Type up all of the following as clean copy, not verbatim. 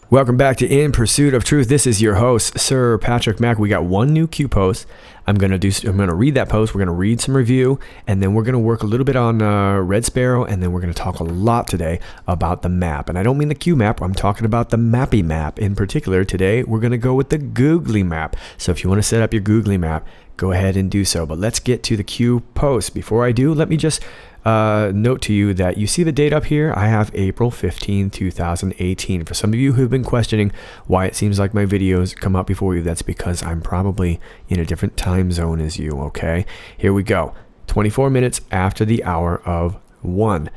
Welcome back to In Pursuit of Truth. This is your host, Sir Patrick Mack. We got one new Q post. I'm gonna read that post. We're gonna read some review, and then we're gonna work a little bit on Red Sparrow, and then we're gonna talk a lot today about the map. And I don't mean the Q map. I'm talking about the Mappy map in particular. Today we're gonna go with the Googly map. So if you want to set up your Googly map, go ahead and do so. But let's get to the Q post. Before I do, let me just note to you that you see the date up here. I have April 15, 2018. For some of you who've been questioning why it seems like my videos come up before you, that's because I'm probably in a different time zone as you, okay? Here we go. 24 minutes after the hour of 1.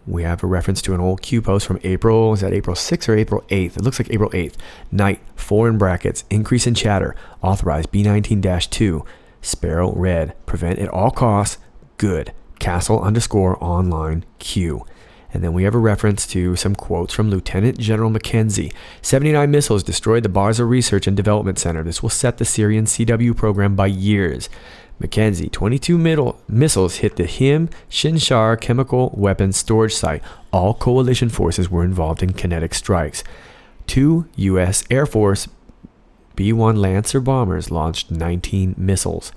We have a reference to an old Q post from April. Is that April 6th or April 8th? It looks like April 8th. Night, 4 in brackets, increase in chatter, authorized B19-2, Sparrow red, prevent at all costs, good. Castle_online Q. And then we have a reference to some quotes from Lieutenant General Mackenzie. 79 missiles destroyed the Barza Research and Development Center. This will set the Syrian CW program by years. Mackenzie, 22 missiles hit the Shinshar chemical weapons storage site. All coalition forces were involved in kinetic strikes. 2 U.S. Air Force B-1 Lancer bombers launched 19 missiles.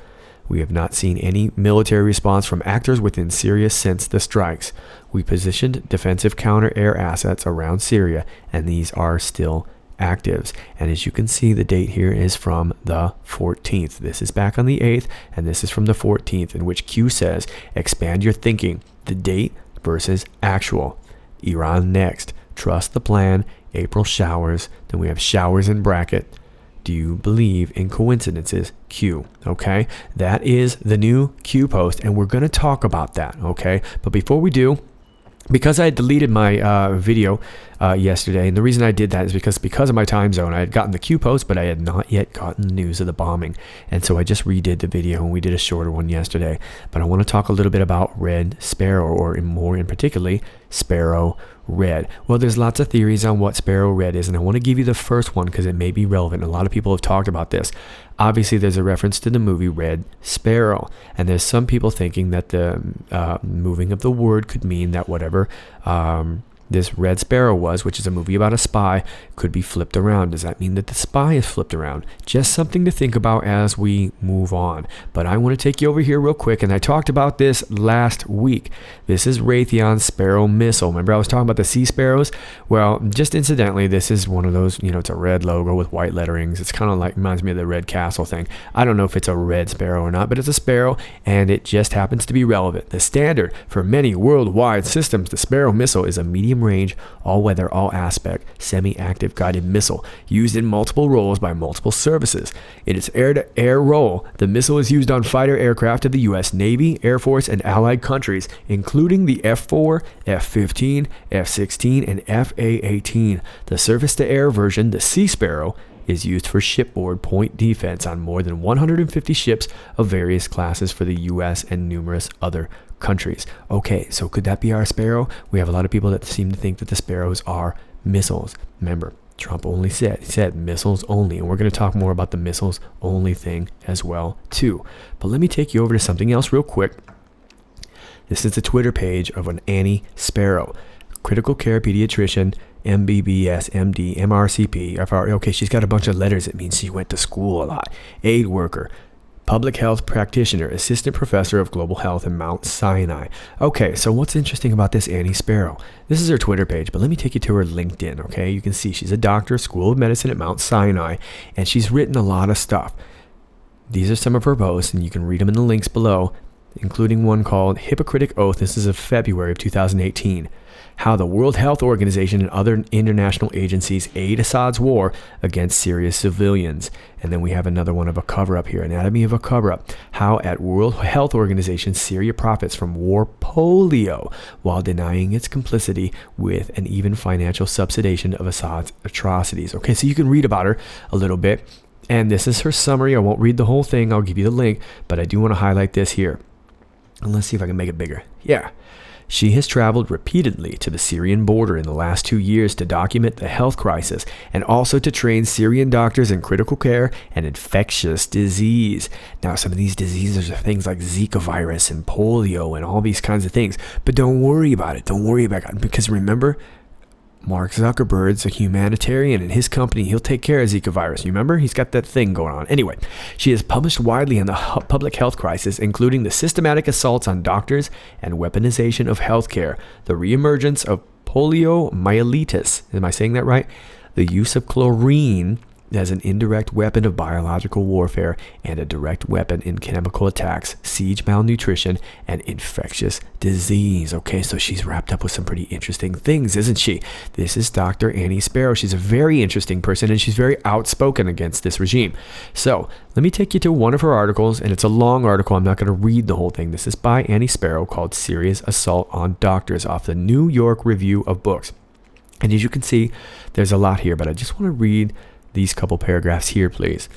We have not seen any military response from actors within Syria since the strikes. We positioned defensive counter-air assets around Syria, and these are still actives. And as you can see, the date here is from the 14th. This is back on the 8th, and this is from the 14th, in which Q says, expand your thinking. The date versus actual. Iran next. Trust the plan. April showers. Then we have showers in bracket. Do you believe in coincidences? Q. Okay, that is the new Q post, and we're going to talk about that. Okay, but before we do, because I had deleted my video yesterday, and the reason I did that is because of my time zone. I had gotten the Q post, but I had not yet gotten the news of the bombing, and so I just redid the video, and we did a shorter one yesterday. But I want to talk a little bit about Red Sparrow, or more in particularly Sparrow Red. Well, there's lots of theories on what Sparrow Red is, and I want to give you the first one because it may be relevant. A lot of people have talked about this. Obviously, there's a reference to the movie Red Sparrow, and there's some people thinking that the moving of the word could mean that whatever this Red Sparrow was, which is a movie about a spy, could be flipped around. Does that mean that the spy is flipped around? Just something to think about as we move on. But I want to take you over here real quick, and I talked about this last week. This is Raytheon's Sparrow missile. Remember I was talking about the Sea Sparrows? Well, just incidentally, this is one of those, it's a red logo with white letterings. It's kind of like, reminds me of the Red Castle thing. I don't know if it's a Red Sparrow or not, but it's a Sparrow, and it just happens to be relevant. The standard for many worldwide systems, the Sparrow missile is a medium range, all-weather, all-aspect, semi-active guided missile used in multiple roles by multiple services. In its air-to-air role, the missile is used on fighter aircraft of the U.S. Navy, Air Force, and allied countries, including the F-4, F-15, F-16, and F-A-18. The surface-to-air version, the Sea Sparrow, is used for shipboard point defense on more than 150 ships of various classes for the U.S. and numerous other countries. Okay, so could that be our Sparrow? We have a lot of people that seem to think that the Sparrows are missiles. Remember, Trump only said missiles only, and we're going to talk more about the missiles only thing as well too. But let me take you over to something else real quick. This is the Twitter page of an Annie Sparrow, critical care pediatrician, MBBS, MD, MRCP, FR. Okay, she's got a bunch of letters. It means she went to school a lot. Aid worker, public health practitioner, assistant professor of global health in Mount Sinai. Okay, so what's interesting about this Annie Sparrow? This is her Twitter page, but let me take you to her LinkedIn, okay? You can see she's a doctor, School of Medicine at Mount Sinai, and she's written a lot of stuff. These are some of her posts, and you can read them in the links below, including one called Hippocratic Oath. This is of February of 2018. How the World Health Organization and other international agencies aid Assad's war against Syria's civilians. And then we have another one of a cover-up here, Anatomy of a Cover-Up. How at World Health Organization, Syria profits from war polio while denying its complicity with and even financial subsidization of Assad's atrocities. Okay, so you can read about her a little bit. And this is her summary. I won't read the whole thing. I'll give you the link, but I do want to highlight this here. And let's see if I can make it bigger. Yeah. She has traveled repeatedly to the Syrian border in the last 2 years to document the health crisis and also to train Syrian doctors in critical care and infectious disease. Now, some of these diseases are things like Zika virus and polio and all these kinds of things, but don't worry about it. Don't worry about it, because remember, Mark Zuckerberg's a humanitarian, and his company, he'll take care of Zika virus. You remember? He's got that thing going on. Anyway, she has published widely on the public health crisis, including the systematic assaults on doctors and weaponization of healthcare, the reemergence of poliomyelitis. Am I saying that right? The use of chlorine as an indirect weapon of biological warfare and a direct weapon in chemical attacks, siege malnutrition, and infectious disease. Okay, so she's wrapped up with some pretty interesting things, isn't she? This is Dr. Annie Sparrow. She's a very interesting person, and she's very outspoken against this regime. So let me take you to one of her articles, and it's a long article. I'm not going to read the whole thing. This is by Annie Sparrow, called Serious Assault on Doctors, off the New York Review of Books. And as you can see, there's a lot here, but I just want to read these couple paragraphs here, please.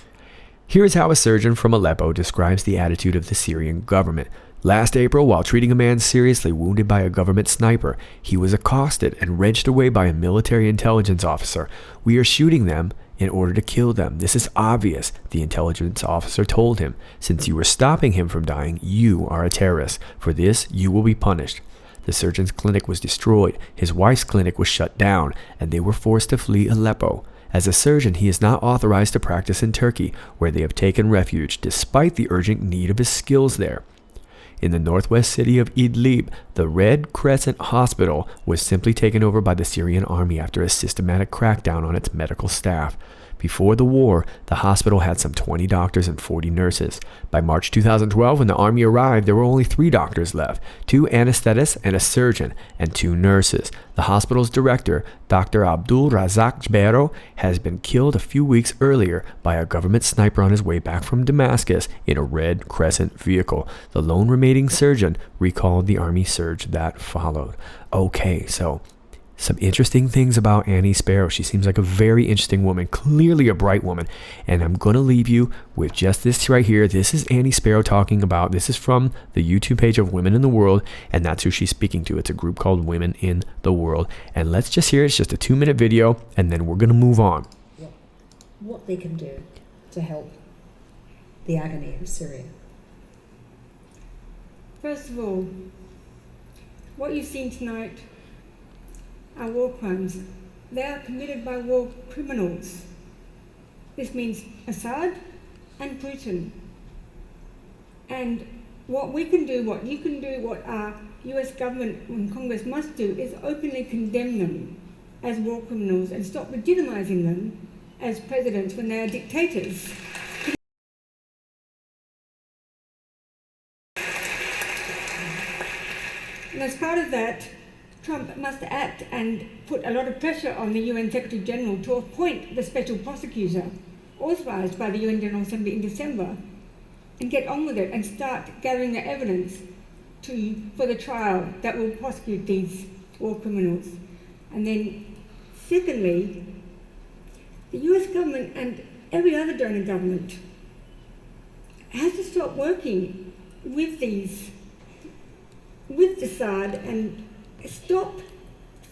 Here is how a surgeon from Aleppo describes the attitude of the Syrian government. Last April, while treating a man seriously wounded by a government sniper, he was accosted and wrenched away by a military intelligence officer. We are shooting them in order to kill them. This is obvious, the intelligence officer told him. Since you are stopping him from dying, you are a terrorist. For this, you will be punished. The surgeon's clinic was destroyed. His wife's clinic was shut down, and they were forced to flee Aleppo. As a surgeon, he is not authorized to practice in Turkey, where they have taken refuge, despite the urgent need of his skills there. In the northwest city of Idlib, the Red Crescent Hospital was simply taken over by the Syrian army after a systematic crackdown on its medical staff. Before the war, the hospital had some 20 doctors and 40 nurses. By March 2012, when the army arrived, there were only 3 doctors left, 2 anesthetists and a surgeon, and 2 nurses. The hospital's director, Dr. Abdul Razak Sparrow, has been killed a few weeks earlier by a government sniper on his way back from Damascus in a Red Crescent vehicle. The lone remaining surgeon recalled the army surge that followed. Okay, so some interesting things about Annie Sparrow. She seems like a very interesting woman, clearly a bright woman. And I'm going to leave you with just this right here. This is Annie Sparrow talking about, this is from the YouTube page of Women in the World, and that's who she's speaking to. It's a group called Women in the World. And let's just hear it. It's just a 2-minute video, and then we're going to move on. What they can do to help the agony of Syria. First of all, what you've seen tonight are war crimes. They are committed by war criminals. This means Assad and Putin. And what we can do, what you can do, what our US government and Congress must do is openly condemn them as war criminals and stop legitimizing them as presidents when they are dictators. And as part of that, Trump must act and put a lot of pressure on the UN Secretary General to appoint the special prosecutor authorized by the UN General Assembly in December and get on with it and start gathering the evidence for the trial that will prosecute these war criminals. And then, secondly, the US government and every other donor government has to stop working with Assad and stop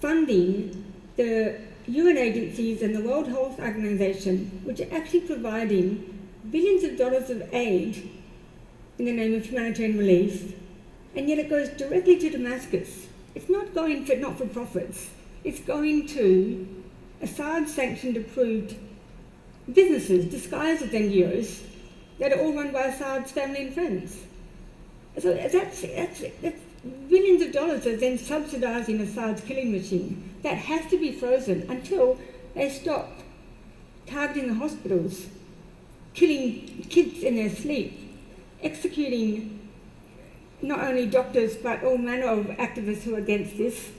funding the UN agencies and the World Health Organization, which are actually providing billions of dollars of aid in the name of humanitarian relief, and yet it goes directly to Damascus. It's not going for not-for-profits. It's going to Assad-sanctioned, approved businesses disguised as NGOs that are all run by Assad's family and friends. So that's billions of dollars are then subsidizing Assad's killing machine. That has to be frozen until they stop targeting the hospitals, killing kids in their sleep, executing not only doctors but all manner of activists who are against this.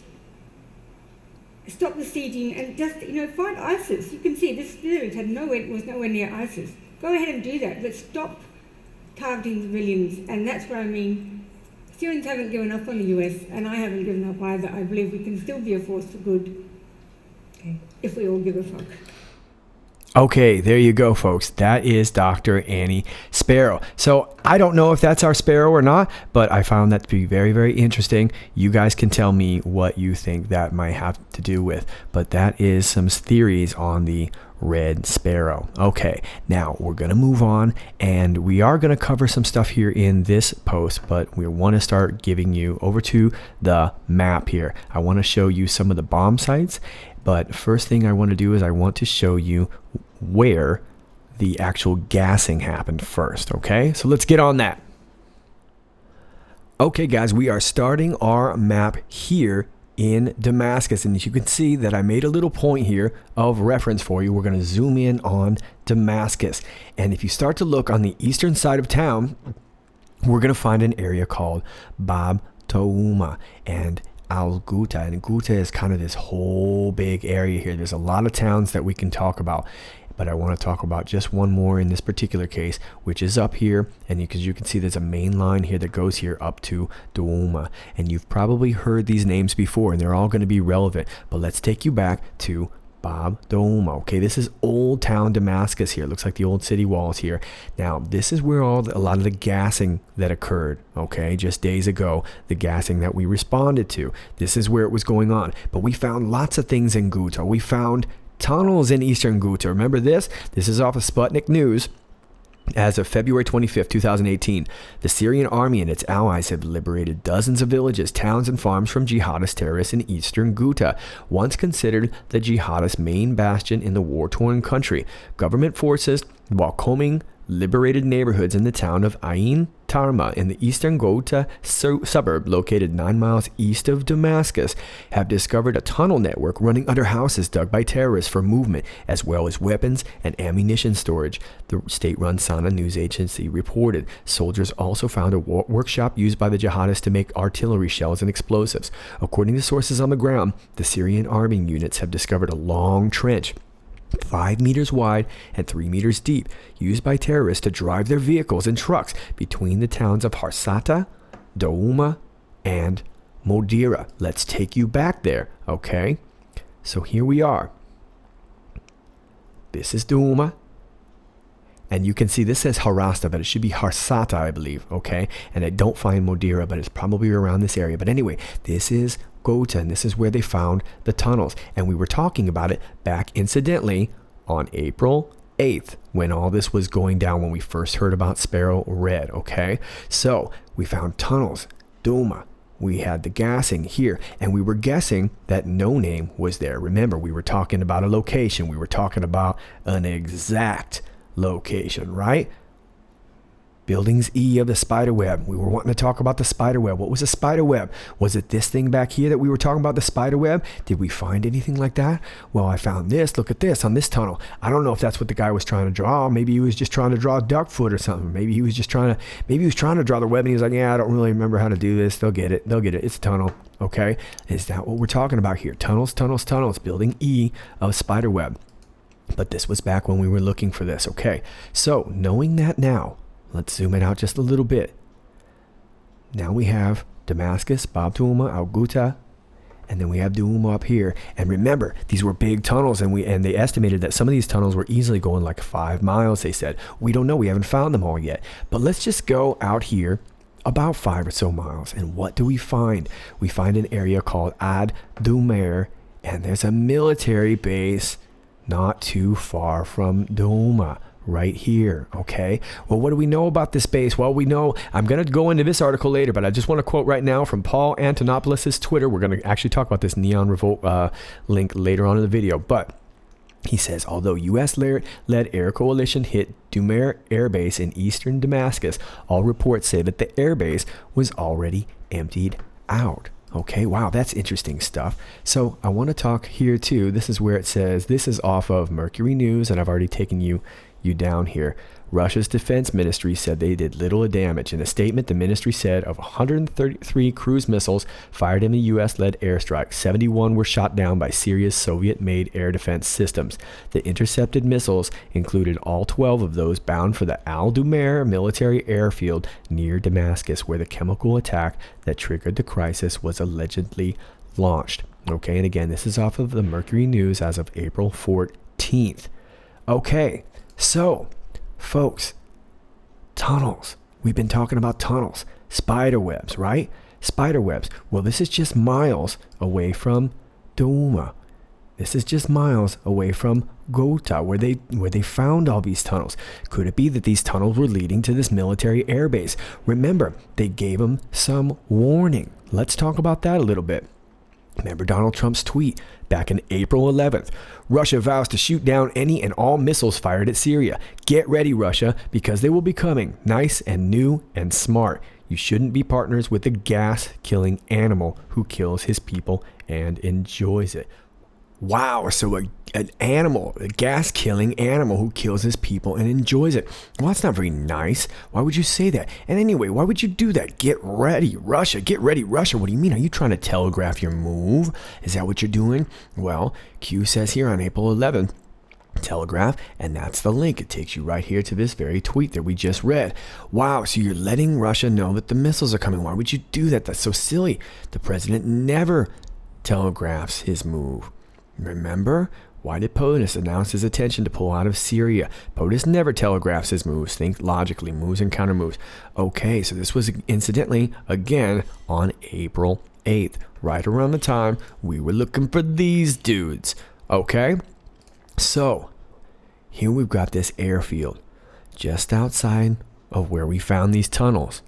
Stop the sieging and just, fight ISIS. You can see this village was nowhere near ISIS. Go ahead and do that, but stop targeting civilians. And that's what I mean. Syrians haven't given up on the US, and I haven't given up either. I believe we can still be a force for good, if we all give a fuck. Okay, there you go, folks. That is Dr. Annie Sparrow. So I don't know if that's our Sparrow or not, but I found that to be very, very interesting. You guys can tell me what you think that might have to do with, but that is some theories on the Red Sparrow. Okay, now we're going to move on, and we are going to cover some stuff here in this post, but we want to start giving you over to the map here. I want to show you some of the bomb sites, But first thing I want to do is I want to show you where the actual gassing happened first, okay? So let's get on that. Okay, guys, we are starting our map here in Damascus, and as you can see that I made a little point here of reference for you. We're going to zoom in on Damascus, and if you start to look on the eastern side of town, we're going to find an area called Bab Touma and Al Ghouta, and Ghouta is kind of this whole big area here. There's a lot of towns that we can talk about, but I want to talk about just one more in this particular case, which is up here. And because you can see there's a main line here that goes here up to Douma. And you've probably heard these names before, and they're all going to be relevant. But let's take you back to Bab Douma. Okay, this is Old Town Damascus here. Looks like the old city walls here. Now, this is where a lot of the gassing that occurred, okay, just days ago, the gassing that we responded to. This is where it was going on. But we found lots of things in Ghouta. We found tunnels in eastern Ghouta. Remember this? This is off of Sputnik News. As of February 25th, 2018, the Syrian army and its allies have liberated dozens of villages, towns, and farms from jihadist terrorists in eastern Ghouta, once considered the jihadist main bastion in the war-torn country. Government forces, while combing liberated neighborhoods in the town of Ain Tarma in the eastern Ghouta suburb located 9 miles east of Damascus, have discovered a tunnel network running under houses dug by terrorists for movement, as well as weapons and ammunition storage. The state-run Sana news agency reported soldiers also found a workshop used by the jihadists to make artillery shells and explosives. According to sources on the ground, the Syrian army units have discovered a long trench 5 meters wide and 3 meters deep, used by terrorists to drive their vehicles and trucks between the towns of Harsata, Douma, and Modira. Let's take you back there, okay? So here we are. This is Douma. And you can see this says Harasta, but it should be Harsata, I believe, okay? And I don't find Modira, but it's probably around this area. But anyway, this is Ghouta, and this is where they found the tunnels. And we were talking about it back, incidentally, on April 8th, when all this was going down, when we first heard about Sparrow Red, okay? So we found tunnels, Douma. We had the gassing here, and we were guessing that No Name was there. Remember, we were talking about a location. We were talking about an exact location, right? Buildings E of the spider web. We were wanting to talk about the spider web. What was a spider web? Was it this thing back here that we were talking about, the spider web? Did we find anything like that? Well, I found this. Look at this on this tunnel. I don't know if that's what the guy was trying to draw. Maybe he was just trying to draw a duck foot or something. Maybe he was trying to draw the web, and he was like, yeah, I don't really remember how to do this. They'll get it. It's a tunnel. Okay. Is that what we're talking about here? Tunnels, tunnels, tunnels. Building E of spider web. But this was back when we were looking for this. Okay. So knowing that now, let's zoom it out just a little bit. Now we have Damascus, Bab Touma, Al Ghouta, and then we have Douma up here. And remember, these were big tunnels, and they estimated that some of these tunnels were easily going like 5 miles, they said. We don't know. We haven't found them all yet. But let's just go out here about 5 or so miles. And what do we find? We find an area called Ad Dumer, and there's a military base not too far from Douma. Right here, okay? Well, what do we know about this base? Well, we know, I'm going to go into this article later, but I just want to quote right now from Paul Antonopoulos' Twitter. We're going to actually talk about this Neon Revolt link later on in the video, but he says, although U.S.-led air coalition hit Dumer Air Base in eastern Damascus, all reports say that the airbase was already emptied out. Okay, wow, that's interesting stuff. So I want to talk here too. This is where it says, this is off of Mercury News, and I've already taken you down here. Russia's defense ministry said they did little damage. In a statement, the ministry said of 133 cruise missiles fired in the U.S.-led airstrike, 71 were shot down by Syria's Soviet-made air defense systems. The intercepted missiles included all 12 of those bound for the Al Dumer military airfield near Damascus, where the chemical attack that triggered the crisis was allegedly launched. Okay, and again, this is off of the Mercury News as of April 14th. Okay. So, folks, tunnels. We've been talking about tunnels. Spider webs, right? Spider webs. Well, this is just miles away from Douma. This is just miles away from Ghouta, where they found all these tunnels. Could it be that these tunnels were leading to this military airbase? Remember, they gave them some warning. Let's talk about that a little bit. Remember Donald Trump's tweet back in April 11th. Russia vows to shoot down any and all missiles fired at Syria. Get ready, Russia, because they will be coming nice and new and smart. You shouldn't be partners with the gas-killing animal who kills his people and enjoys it. Wow, so an animal, a gas-killing animal who kills his people and enjoys it. Well, that's not very nice. Why would you say that? And anyway, why would you do that? Get ready, Russia. Get ready, Russia. What do you mean? Are you trying to telegraph your move? Is that what you're doing? Well, Q says here on April 11th, Telegraph, and that's the link. It takes you right here to this very tweet that we just read. Wow, so you're letting Russia know that the missiles are coming. Why would you do that? That's so silly. The president never telegraphs his move. Remember? Why did POTUS announce his intention to pull out of Syria? POTUS never telegraphs his moves. Think logically, moves and counter moves. Okay, so this was incidentally, again, on April 8th, right around the time we were looking for these dudes. Okay? So, here we've got this airfield just outside of where we found these tunnels.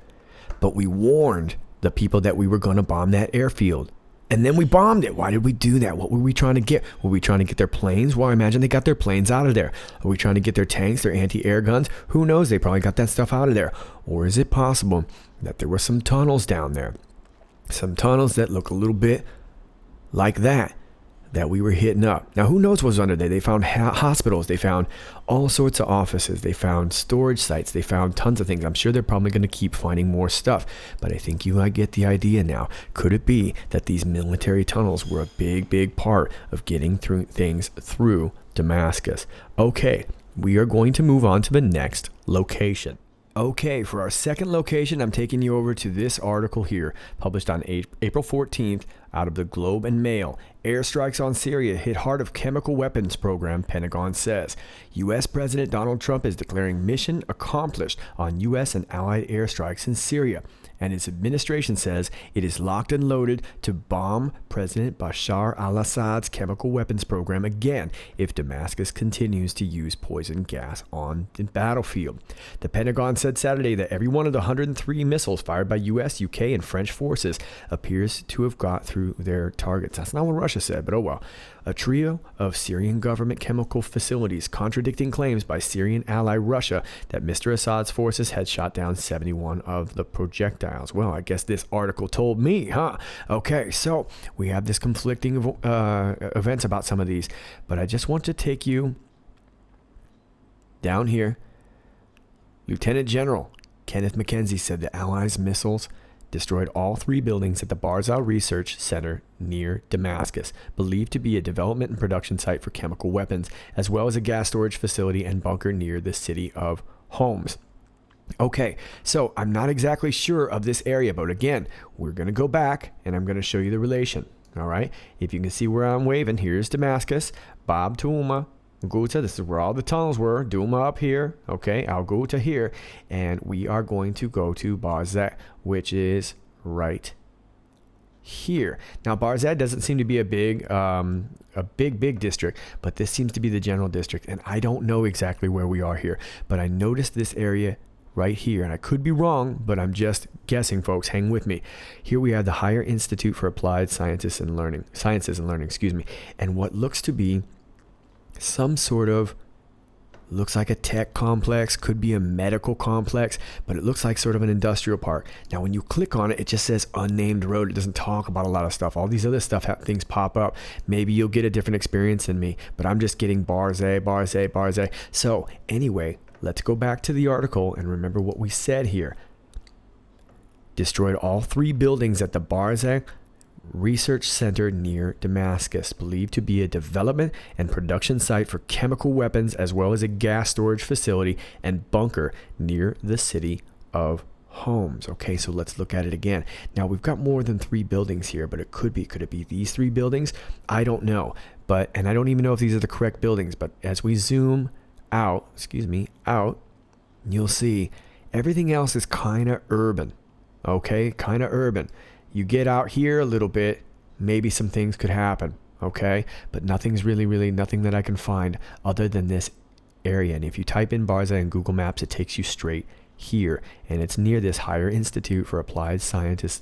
But we warned the people that we were going to bomb that airfield. And then we bombed it. Why did we do that? What were we trying to get? Were we trying to get their planes? Well, I imagine they got their planes out of there. Are we trying to get their tanks, their anti-air guns? Who knows? They probably got that stuff out of there. Or is it possible that there were some tunnels down there? Some tunnels that look a little bit like that we were hitting up. Now, who knows what was under there? They found hospitals. They found all sorts of offices. They found storage sites. They found tons of things. I'm sure they're probably going to keep finding more stuff. But I think I get the idea now. Could it be that these military tunnels were a big, big part of getting through things through Damascus? Okay, we are going to move on to the next location. Okay, for our second location, I'm taking you over to this article here, published on April 14th out of the Globe and Mail. Airstrikes on Syria hit heart of chemical weapons program, Pentagon says. U.S. President Donald Trump is declaring mission accomplished on U.S. and allied airstrikes in Syria. And his administration says it is locked and loaded to bomb President Bashar al-Assad's chemical weapons program again if Damascus continues to use poison gas on the battlefield. The Pentagon said Saturday that every one of the 103 missiles fired by U.S., UK, and French forces appears to have got through their targets. That's not what Russia said, but oh well. A trio of Syrian government chemical facilities contradicting claims by Syrian ally Russia that Mr. Assad's forces had shot down 71 of the projectiles. Well, I guess this article told me, huh? Okay, so we have this conflicting events about some of these, but I just want to take you down here. Lieutenant General Kenneth McKenzie said the Allies' missiles destroyed all 3 buildings at the Barzal Research Center near Damascus, believed to be a development and production site for chemical weapons, as well as a gas storage facility and bunker near the city of Homs. Okay, so I'm not exactly sure of this area, but again, we're going to go back and I'm going to show you the relation. All right, if you can see where I'm waving, here's Damascus, Bab Touma, Ghouta, this is where all the tunnels were. Douma up here, okay, Al Ghouta here, and we are going to go to Barzeh, which is right here. Now, Barzeh doesn't seem to be a big district, but this seems to be the general district, and I don't know exactly where we are here, but I noticed this area right here, and I could be wrong, but I'm just guessing, folks. Hang with me. Here we have the Higher Institute for Applied Sciences and Learning, and what looks to be some sort of, looks like a tech complex, could be a medical complex, but it looks like sort of an industrial park. Now, when you click on it, it just says unnamed road. It doesn't talk about a lot of stuff. All these other stuff, things pop up. Maybe you'll get a different experience than me, but I'm just getting Barzeh. So anyway, let's go back to the article and remember what we said here. Destroyed all 3 buildings at the Barzeh Research Center near Damascus, believed to be a development and production site for chemical weapons, as well as a gas storage facility and bunker near the city of Homs. Okay, so let's look at it again. Now, we've got more than 3 buildings here, but could it be these 3 buildings? I don't know, and I don't even know if these are the correct buildings, but as we zoom out, you'll see everything else is kind of urban. Okay, kind of urban. You get out here a little bit, maybe some things could happen, okay? But nothing's really nothing that I can find other than this area. And if you type in Barzeh in Google Maps, it takes you straight here, and it's near this Higher Institute for Applied Sciences,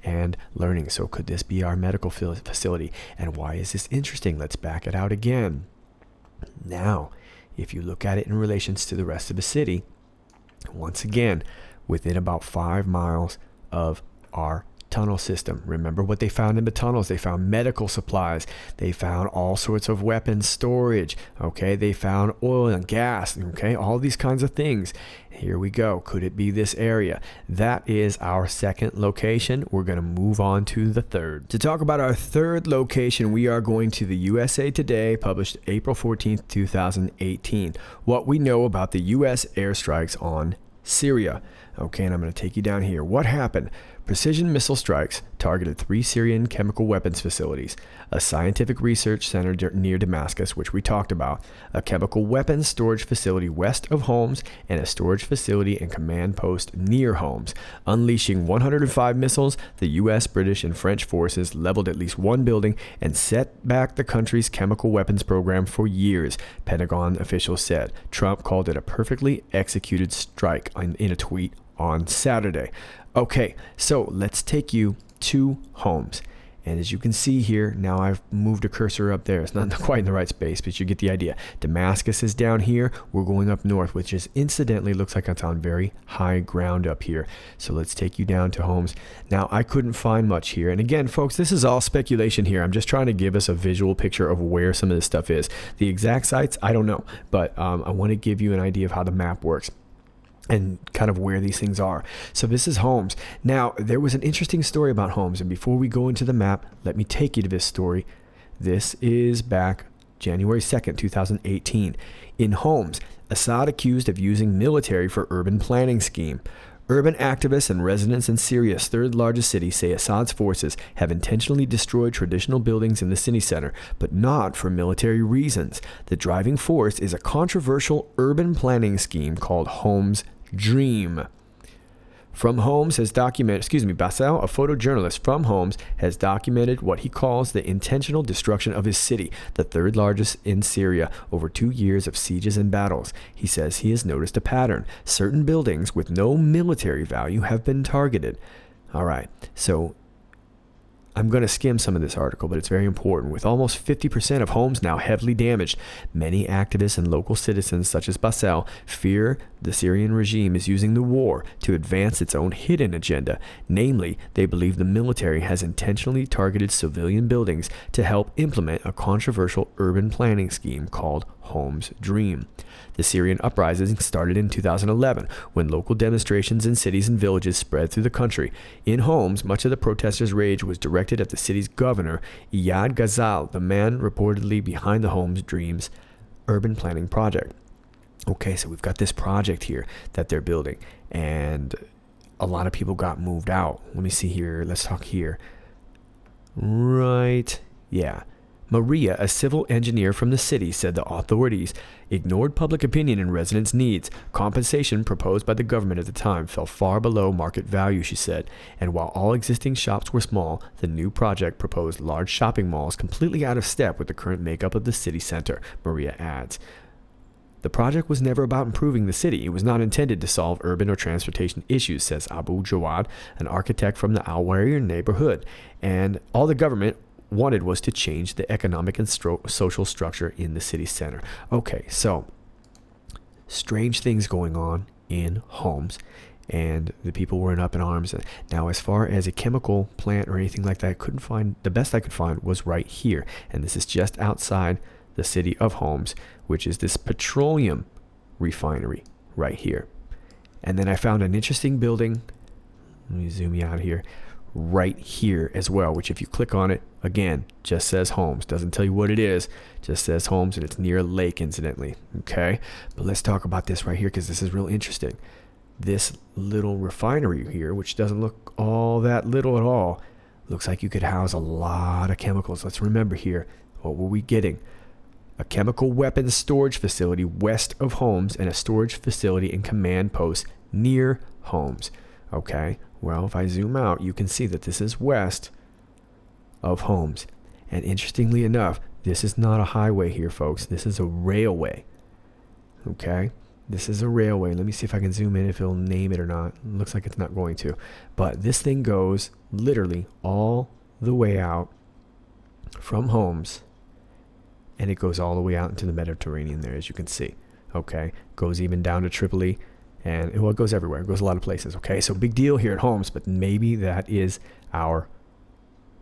and Learning. So could this be our medical facility? And why is this interesting? Let's back it out again. Now, if you look at it in relations to the rest of the city, once again, within about 5 miles of our tunnel system. Remember what they found in the tunnels? They found medical supplies. They found all sorts of weapons storage. Okay, they found oil and gas. Okay, all these kinds of things. Here we go. Could it be this area? That is our second location. We're going to move on to the third. To talk about our third location, we are going to the USA Today, published April 14th, 2018. What we know about the U.S. airstrikes on Syria. Okay, and I'm going to take you down here. What happened? Precision missile strikes targeted 3 Syrian chemical weapons facilities, a scientific research center near Damascus, which we talked about, a chemical weapons storage facility west of Homs, and a storage facility and command post near Homs. Unleashing 105 missiles, the U.S., British, and French forces leveled at least one building and set back the country's chemical weapons program for years, Pentagon officials said. Trump called it a perfectly executed strike in a tweet on Saturday. Okay, so let's take you to Homs. And as you can see here, now I've moved a cursor up there. It's not quite in the right space, but you get the idea. Damascus is down here. We're going up north, which is incidentally looks like it's on very high ground up here. So let's take you down to Homs. Now, I couldn't find much here. And again, folks, this is all speculation here. I'm just trying to give us a visual picture of where some of this stuff is. The exact sites, I don't know. But I want to give you an idea of how the map works and kind of where these things are. So this is Homs. Now, there was an interesting story about Homs, and before we go into the map, let me take you to this story. This is back January 2nd, 2018. In Homs, Assad accused of using military for urban planning scheme. Urban activists and residents in Syria's third largest city say Assad's forces have intentionally destroyed traditional buildings in the city center, but not for military reasons. The driving force is a controversial urban planning scheme called Homs Dream. From Homs has documented, Bassel, a photojournalist from Homs, has documented what he calls the intentional destruction of his city, the third largest in Syria, over 2 years of sieges and battles. He says he has noticed a pattern. Certain buildings with no military value have been targeted. All right, so I'm going to skim some of this article, but it's very important. With almost 50% of homes now heavily damaged, many activists and local citizens, such as Bassel, fear the Syrian regime is using the war to advance its own hidden agenda. Namely, they believe the military has intentionally targeted civilian buildings to help implement a controversial urban planning scheme called Homs Dream. The Syrian uprising started in 2011 when local demonstrations in cities and villages spread through the country. In Homs, much of the protesters' rage was directed at the city's governor, Iyad Ghazal, the man reportedly behind the Homs Dreams urban planning project. Okay, so we've got this project here that they're building, and a lot of people got moved out. Let me see here. Let's talk here. Right. Yeah. Maria, a civil engineer from the city, said the authorities ignored public opinion and residents' needs. Compensation proposed by the government at the time fell far below market value, she said. And while all existing shops were small, the new project proposed large shopping malls completely out of step with the current makeup of the city center, Maria adds. The project was never about improving the city. It was not intended to solve urban or transportation issues, says Abu Jawad, an architect from the Al-Warir neighborhood. And all the government wanted was to change the economic and social structure in the city center. Okay, so strange things going on in Homs, and the people weren't up in arms. Now, as far as a chemical plant or anything like that, I couldn't find. The best I could find was right here, and this is just outside the city of Homs, which is this petroleum refinery right here. And then I found an interesting building. Let me zoom you out here. Right here as well, which if you click on it, again, just says Homs. Doesn't tell you what it is, just says Homs, and it's near a lake, incidentally. Okay, but let's talk about this right here, because this is real interesting. This little refinery here, which doesn't look all that little at all, looks like you could house a lot of chemicals. Let's remember here, what were we getting? A chemical weapons storage facility west of Homs and a storage facility and command post near Homs. Okay, well, if I zoom out, you can see that this is west of Homs. And interestingly enough, this is not a highway here, folks. This is a railway. Okay, This is a railway. Let me see if I can zoom in, if it'll name it or not. Looks like it's not going to. But this thing goes literally all the way out from Homs, and it goes all the way out into the Mediterranean there, as you can see. Okay, goes even down to Tripoli, and it goes everywhere. It goes a lot of places. Okay, so big deal here at Homs, but maybe that is our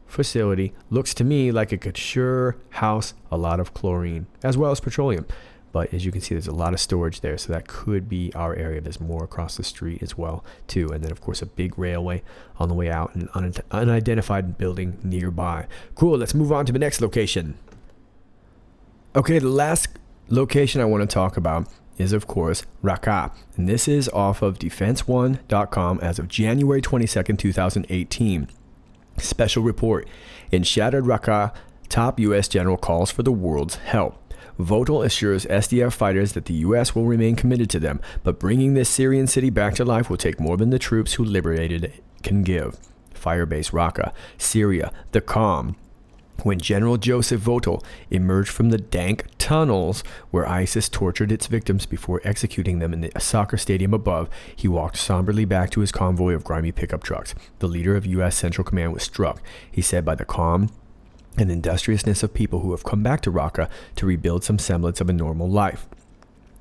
facility. Looks to me like it could sure house a lot of chlorine as well as petroleum. But as you can see, there's a lot of storage there, so that could be our area. There's more across the street as well, too. And then, of course, a big railway on the way out and an unidentified building nearby. Cool, let's move on to the next location. Okay, the last location I want to talk about is, of course, Raqqa. And this is off of defense1.com as of January 22nd, 2018. Special report. In shattered Raqqa, top U.S. general calls for the world's help. Votel assures SDF fighters that the U.S. will remain committed to them, but bringing this Syrian city back to life will take more than the troops who liberated it can give. Firebase Raqqa, Syria, the calm. When General Joseph Votel emerged from the dank tunnels where ISIS tortured its victims before executing them in the soccer stadium above, he walked somberly back to his convoy of grimy pickup trucks. The leader of U.S. Central Command was struck, he said, by the calm and industriousness of people who have come back to Raqqa to rebuild some semblance of a normal life.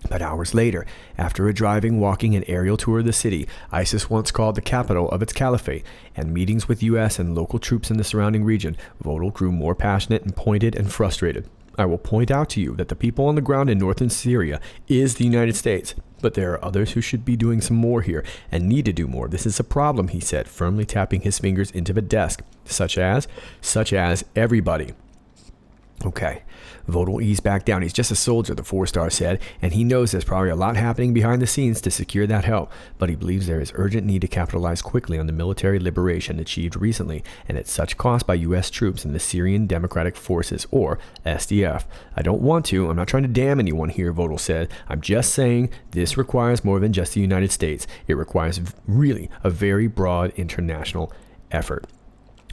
But hours later, after a driving, walking, and aerial tour of the city ISIS once called the capital of its caliphate, and meetings with U.S. and local troops in the surrounding region, Votel grew more passionate and pointed and frustrated. I will point out to you that the people on the ground in northern Syria is the United States, but there are others who should be doing some more here and need to do more. This is a problem, he said, firmly tapping his fingers into the desk. Such as everybody. Okay, Votel eased back down. He's just a soldier, the 4-star said, and he knows there's probably a lot happening behind the scenes to secure that help, but he believes there is urgent need to capitalize quickly on the military liberation achieved recently and at such cost by U.S. troops in the Syrian Democratic Forces, or SDF. I'm not trying to damn anyone here, Votel said. I'm just saying this requires more than just the United States. It requires really a very broad international effort.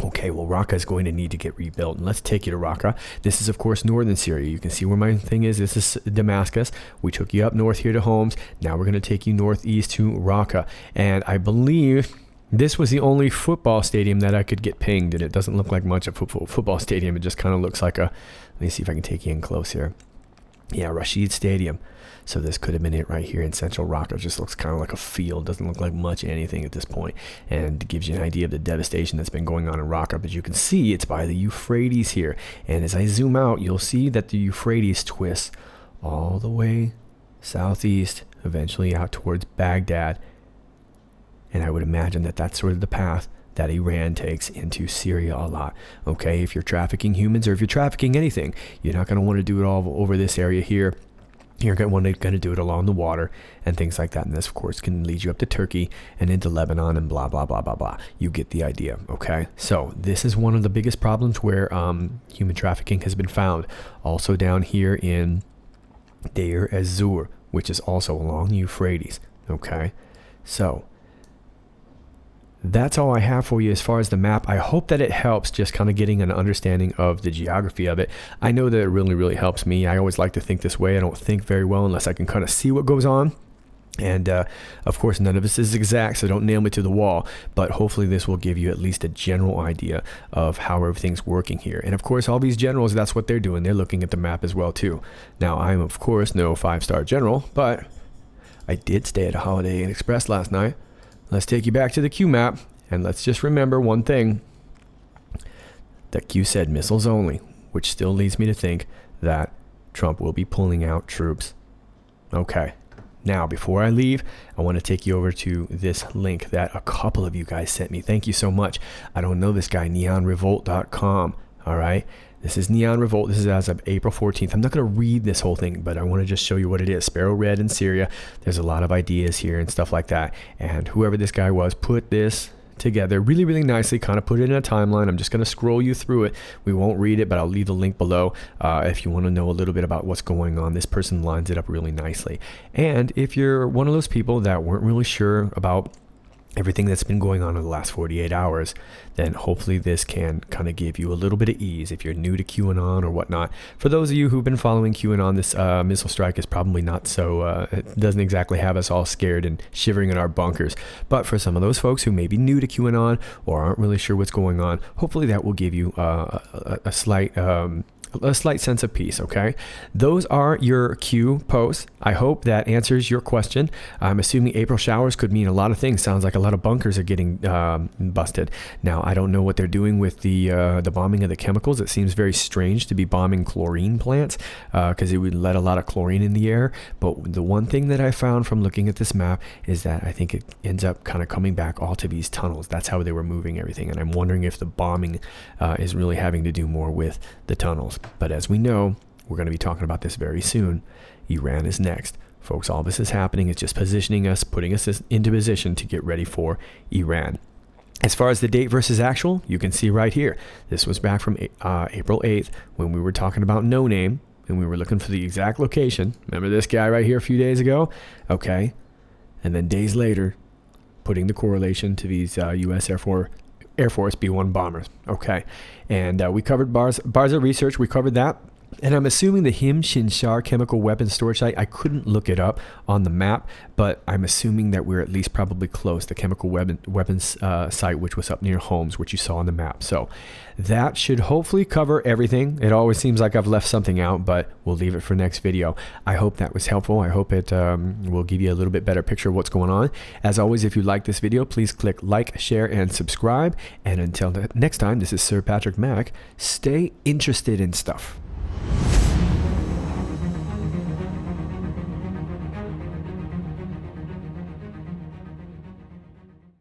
Okay, well, Raqqa is going to need to get rebuilt, and let's take you to Raqqa. This is, of course, northern Syria. You can see where my thing is. This is Damascus. We took you up north here to Homs. Now we're going to take you northeast to Raqqa, and I believe this was the only football stadium that I could get pinged, and it doesn't look like much of a football stadium. It just kind of looks like a, let me see if I can take you in close here. Yeah, Rashid Stadium. So this could have been it right here in central Raqqa. It just looks kind of like a field. Doesn't look like much anything at this point. And gives you an idea of the devastation that's been going on in Raqqa. But you can see it's by the Euphrates here. And as I zoom out, you'll see that the Euphrates twists all the way southeast, eventually out towards Baghdad. And I would imagine that that's sort of the path that Iran takes into Syria a lot. Okay, if you're trafficking humans or if you're trafficking anything, you're not going to want to do it all over this area here. You're going to do it along the water and things like that. And this, of course, can lead you up to Turkey and into Lebanon and blah, blah, blah, blah, blah. You get the idea, okay? So this is one of the biggest problems where human trafficking has been found. Also down here in Deir ez-Zur, which is also along the Euphrates, okay? So that's all I have for you as far as the map. I hope that it helps just kind of getting an understanding of the geography of it. I know that it really, really helps me. I always like to think this way. I don't think very well unless I can kind of see what goes on. And of course, none of this is exact, so don't nail me to the wall. But hopefully this will give you at least a general idea of how everything's working here. And of course, all these generals, that's what they're doing. They're looking at the map as well, too. Now, I'm, of course, no 5-star general, but I did stay at a Holiday Inn Express last night. Let's take you back to the Q map, and let's just remember one thing. That Q said missiles only, which still leads me to think that Trump will be pulling out troops. Okay. Now, before I leave, I want to take you over to this link that a couple of you guys sent me. Thank you so much. I don't know this guy, neonrevolt.com. All right. This is Neon Revolt. This is as of April 14th. I'm not going to read this whole thing, but I want to just show you what it is. Sparrow Red in Syria. There's a lot of ideas here and stuff like that. And whoever this guy was put this together really, really nicely, kind of put it in a timeline. I'm just going to scroll you through it. We won't read it, but I'll leave the link below if you want to know a little bit about what's going on. This person lines it up really nicely. And if you're one of those people that weren't really sure about everything that's been going on in the last 48 hours, then hopefully this can kind of give you a little bit of ease if you're new to QAnon or whatnot. For those of you who've been following QAnon, this missile strike is probably not so, it doesn't exactly have us all scared and shivering in our bunkers. But for some of those folks who may be new to QAnon or aren't really sure what's going on, hopefully that will give you a slight sense of peace. Okay, those are your Q posts. I hope that answers your question. I'm assuming April showers could mean a lot of things. Sounds like a lot of bunkers are getting busted. Now, I don't know what they're doing with the bombing of the chemicals. It seems very strange to be bombing chlorine plants because it would let a lot of chlorine in the air. But the one thing that I found from looking at this map is that I think it ends up kind of coming back all to these tunnels. That's how they were moving everything. And I'm wondering if the bombing is really having to do more with the tunnels. But as we know, we're going to be talking about this very soon. Iran is next. Folks, all this is happening is just positioning us, putting us into position to get ready for Iran. As far as the date versus actual, you can see right here. This was back from April 8th when we were talking about No Name and we were looking for the exact location. Remember this guy right here a few days ago? Okay. And then days later, putting the correlation to these U.S. Air Force B-1 bombers. Okay. And we covered Barza Research. We covered that. And I'm assuming the Him Shinshar chemical weapons storage site, I couldn't look it up on the map, but I'm assuming that we're at least probably close. The chemical weapons site, which was up near Homs, which you saw on the map. So that should hopefully cover everything. It always seems like I've left something out, but we'll leave it for next video. I hope that was helpful. I hope it will give you a little bit better picture of what's going on. As always, if you like this video, please click like, share, and subscribe. And until next time, this is Sir Patrick Mack. Stay interested in stuff.